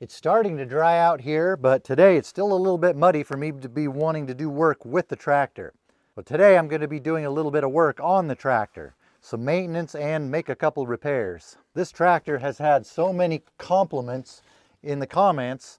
It's starting to dry out here, but today it's still a little bit muddy for me to be wanting to do work with the tractor. But today I'm going to be doing a little bit of work on the tractor, some maintenance and make a couple repairs. This tractor has had so many compliments in the comments.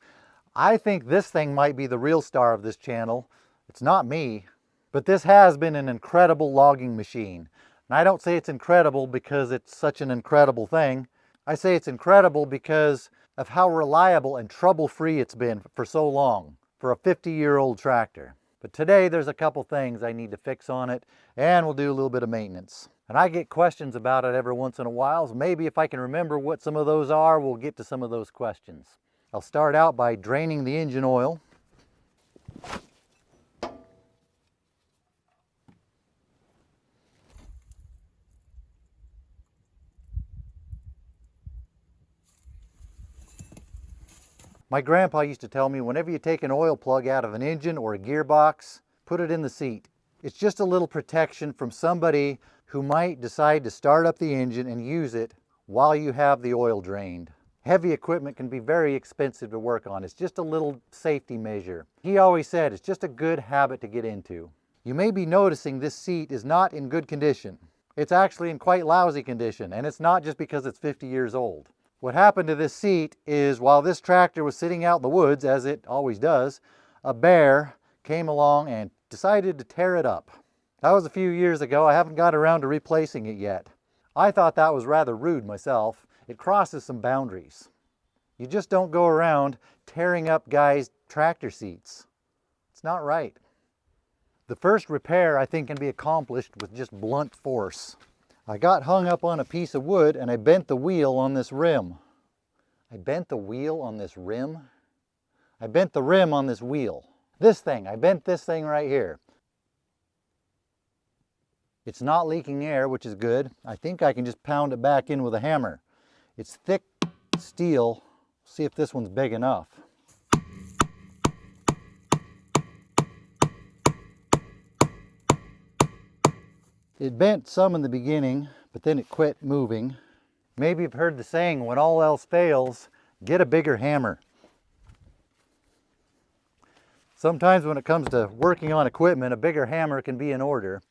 I think this thing might be the real star of this channel. It's not me, but this has been an incredible logging machine. And I don't say it's incredible because it's such an incredible thing. I say it's incredible because of how reliable and trouble-free it's been for so long, for a 50-year-old tractor. But today there's a couple things I need to fix on it, and we'll do a little bit of maintenance. And I get questions about it every once in a while, so maybe if I can remember what some of those are, we'll get to some of those questions. I'll start out by draining the engine oil. My grandpa used to tell me whenever you take an oil plug out of an engine or a gearbox, put it in the seat. It's just a little protection from somebody who might decide to start up the engine and use it while you have the oil drained. Heavy equipment can be very expensive to work on. It's just a little safety measure. He always said it's just a good habit to get into. You may be noticing this seat is not in good condition. It's actually in quite lousy condition, and it's not just because it's 50 years old. What happened to this seat is while this tractor was sitting out in the woods, as it always does, a bear came along and decided to tear it up. That was a few years ago. I haven't got around to replacing it yet. I thought that was rather rude myself. It crosses some boundaries. You just don't go around tearing up guys' tractor seats. It's not right. The first repair I think can be accomplished with just blunt force. I got hung up on a piece of wood and I bent the wheel on this rim. I bent the wheel on this rim? I bent the rim on this wheel. This thing, I bent this thing right here. It's not leaking air, which is good. I think I can just pound it back in with a hammer. It's thick steel. See if this one's big enough. It bent some in the beginning, but then it quit moving. Maybe you've heard the saying, when all else fails, get a bigger hammer. Sometimes when it comes to working on equipment, a bigger hammer can be in order.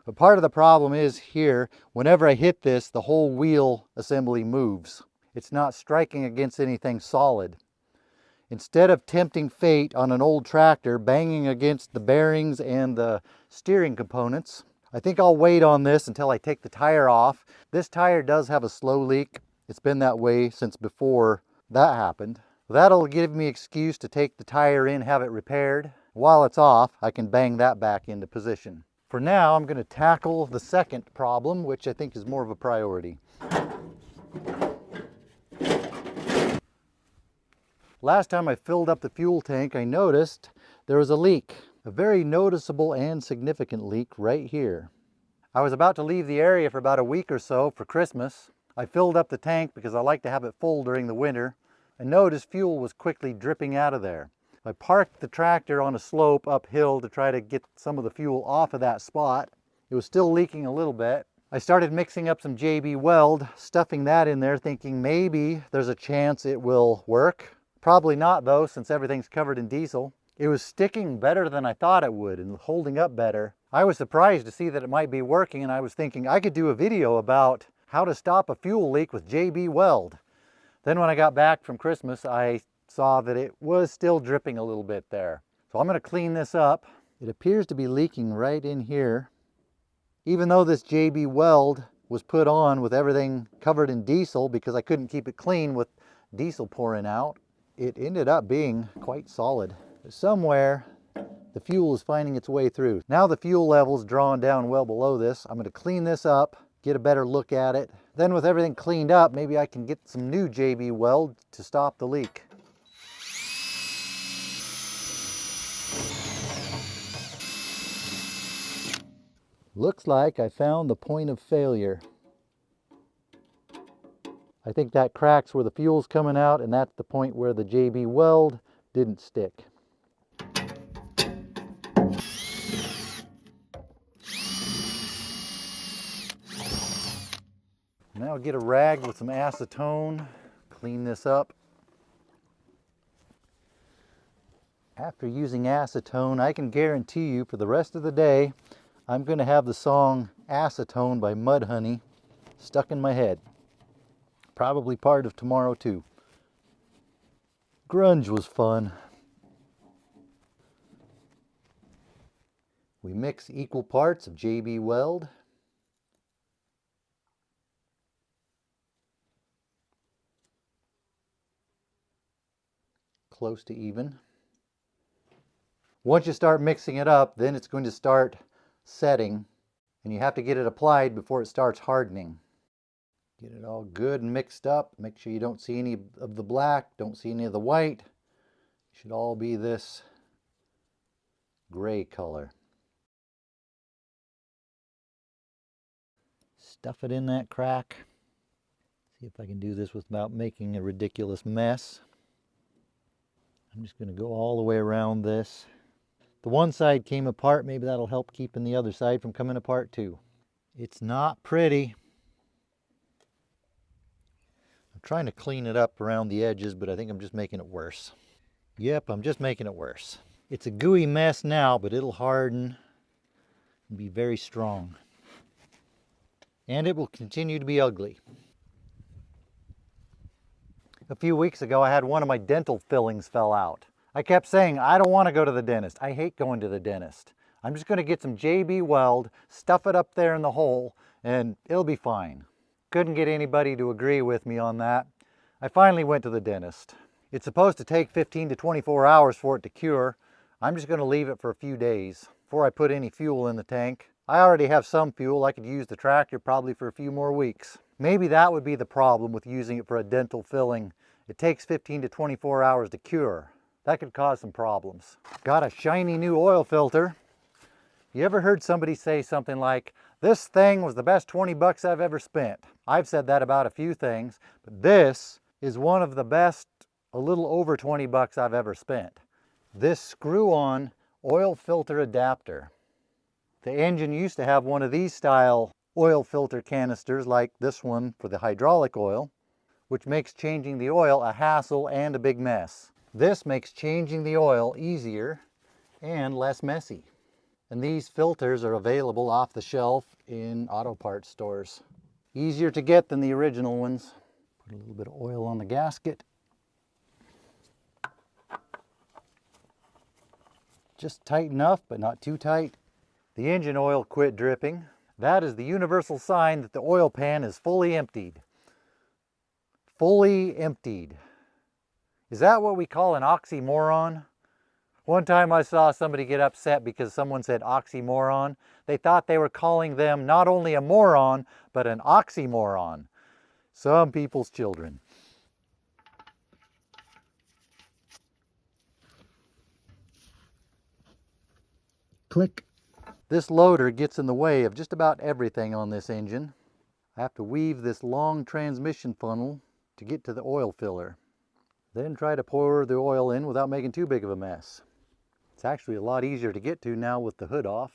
But part of the problem is here, whenever I hit this, the whole wheel assembly moves. It's not striking against anything solid. Instead of tempting fate on an old tractor, banging against the bearings and the steering components, I think I'll wait on this until I take the tire off. This tire does have a slow leak. It's been that way since before that happened. That'll give me an excuse to take the tire in, have it repaired. While it's off, I can bang that back into position. For now, I'm going to tackle the second problem, which I think is more of a priority. Last time I filled up the fuel tank, I noticed there was a leak. A very noticeable and significant leak right here. I was about to leave the area for about a week or so for Christmas. I filled up the tank because I like to have it full during the winter. I noticed fuel was quickly dripping out of there. I parked the tractor on a slope uphill to try to get some of the fuel off of that spot. It was still leaking a little bit. I started mixing up some JB Weld, stuffing that in there, thinking maybe there's a chance it will work. Probably not though, since everything's covered in diesel. It was sticking better than I thought it would and holding up better. I was surprised to see that it might be working, and I was thinking I could do a video about how to stop a fuel leak with JB Weld. Then when I got back from Christmas, I saw that it was still dripping a little bit there. So I'm going to clean this up. It appears to be leaking right in here. Even though this JB Weld was put on with everything covered in diesel because I couldn't keep it clean with diesel pouring out, it ended up being quite solid. Somewhere the fuel is finding its way through. Now the fuel level's drawn down well below this. I'm going to clean this up, get a better look at it. Then with everything cleaned up, maybe I can get some new JB Weld to stop the leak. Looks like I found the point of failure. I think that crack's where the fuel's coming out, and that's the point where the JB Weld didn't stick. Now get a rag with some acetone, clean this up. After using acetone, I can guarantee you for the rest of the day, I'm going to have the song Acetone by Mudhoney stuck in my head. Probably part of tomorrow too. Grunge was fun. We mix equal parts of JB Weld. Close to even. Once you start mixing it up, then it's going to start setting, and you have to get it applied before it starts hardening. Get it all good and mixed up. Make sure you don't see any of the black, don't see any of the white. It should all be this gray color. Stuff it in that crack. See if I can do this without making a ridiculous mess. I'm just going to go all the way around this. The one side came apart, maybe that'll help keeping the other side from coming apart too. It's not pretty. I'm trying to clean it up around the edges, but I think I'm just making it worse. Yep, I'm just making it worse. It's a gooey mess now, but it'll harden and be very strong. And it will continue to be ugly. A few weeks ago, I had one of my dental fillings fell out. I kept saying, I don't want to go to the dentist. I hate going to the dentist. I'm just going to get some JB Weld, stuff it up there in the hole, and it'll be fine. Couldn't get anybody to agree with me on that. I finally went to the dentist. It's supposed to take 15 to 24 hours for it to cure. I'm just going to leave it for a few days before I put any fuel in the tank. I already have some fuel. I could use the tractor probably for a few more weeks. Maybe that would be the problem with using it for a dental filling. It takes 15 to 24 hours to cure. That could cause some problems. Got a shiny new oil filter. You ever heard somebody say something like, this thing was the best 20 bucks I've ever spent? I've said that about a few things, but this is one of the best, a little over 20 bucks I've ever spent. This screw-on oil filter adapter. The engine used to have one of these style oil filter canisters like this one for the hydraulic oil, which makes changing the oil a hassle and a big mess. This makes changing the oil easier and less messy. And these filters are available off the shelf in auto parts stores. Easier to get than the original ones. Put a little bit of oil on the gasket. Just tight enough, but not too tight. The engine oil quit dripping. That is the universal sign that the oil pan is fully emptied. Fully emptied. Is that what we call an oxymoron? One time I saw somebody get upset because someone said oxymoron. They thought they were calling them not only a moron, but an oxymoron. Some people's children. Click. This loader gets in the way of just about everything on this engine. I have to weave this long transmission funnel to get to the oil filler. Then try to pour the oil in without making too big of a mess. It's actually a lot easier to get to now with the hood off.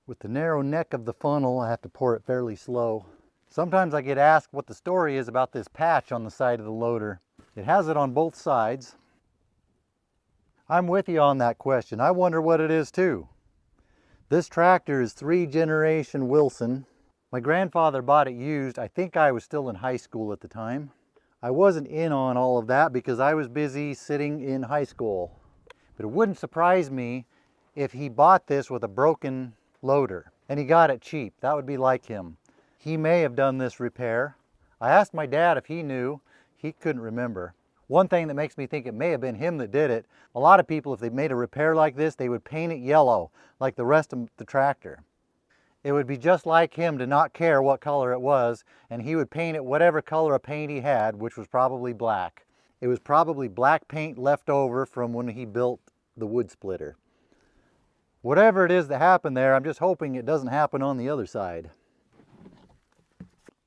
With the narrow neck of the funnel, I have to pour it fairly slow. Sometimes I get asked what the story is about this patch on the side of the loader. It has it on both sides. I'm with you on that question. I wonder what it is too. This tractor is 3rd generation Wilson. My grandfather bought it used. I think I was still in high school at the time. I wasn't in on all of that because I was busy sitting in high school. But it wouldn't surprise me if he bought this with a broken loader and he got it cheap. That would be like him. He may have done this repair. I asked my dad if he knew. He couldn't remember. One thing that makes me think it may have been him that did it, a lot of people, if they made a repair like this, they would paint it yellow like the rest of the tractor. It would be just like him to not care what color it was, and he would paint it whatever color of paint he had, which was probably black. It was probably black paint left over from when he built the wood splitter. Whatever it is that happened there, I'm just hoping it doesn't happen on the other side.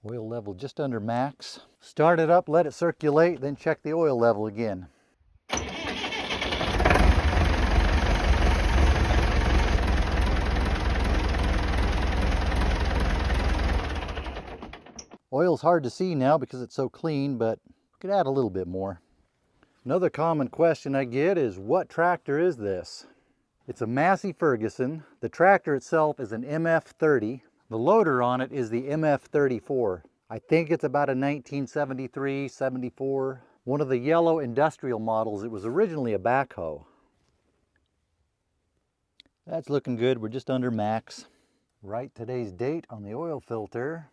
Oil level just under max. Start it up, let it circulate, then check the oil level again. Oil's hard to see now because it's so clean, but we could add a little bit more. Another common question I get is, what tractor is this? It's a Massey Ferguson. The tractor itself is an MF30. The loader on it is the MF34. I think it's about a 1973, 74. One of the yellow industrial models. It was originally a backhoe. That's looking good. We're just under max. Write today's date on the oil filter.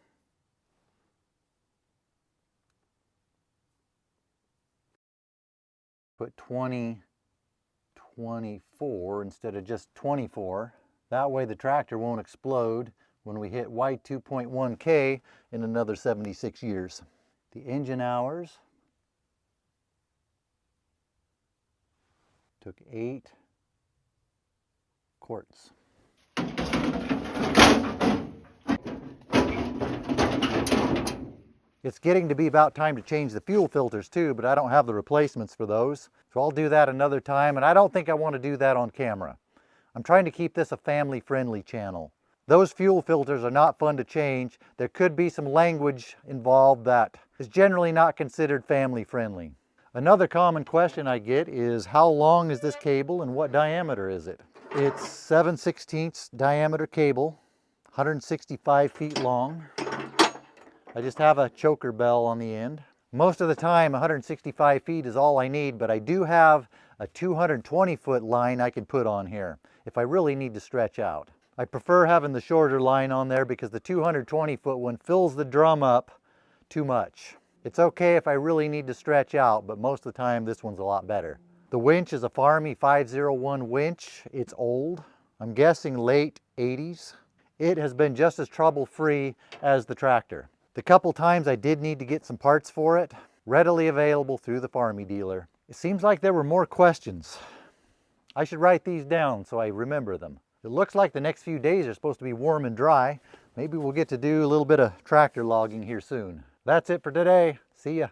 Put 2024 instead of just 24. That way the tractor won't explode when we hit Y2.1K in another 76 years. The engine hours took 8 quarts. It's getting to be about time to change the fuel filters too, but I don't have the replacements for those. So I'll do that another time, and I don't think I want to do that on camera. I'm trying to keep this a family-friendly channel. Those fuel filters are not fun to change. There could be some language involved that is generally not considered family-friendly. Another common question I get is, how long is this cable and what diameter is it? It's 7/16 diameter cable, 165 feet long. I just have a choker bell on the end. Most of the time 165 feet is all I need, but I do have a 220-foot line I can put on here if I really need to stretch out. I prefer having the shorter line on there because the 220-foot one fills the drum up too much. It's okay if I really need to stretch out, but most of the time this one's a lot better. The winch is a Farmi 501 winch. It's old. I'm guessing late 80s. It has been just as trouble-free as the tractor. The couple times I did need to get some parts for it, readily available through the Farmi dealer. It seems like there were more questions. I should write these down so I remember them. It looks like the next few days are supposed to be warm and dry. Maybe we'll get to do a little bit of tractor logging here soon. That's it for today. See ya.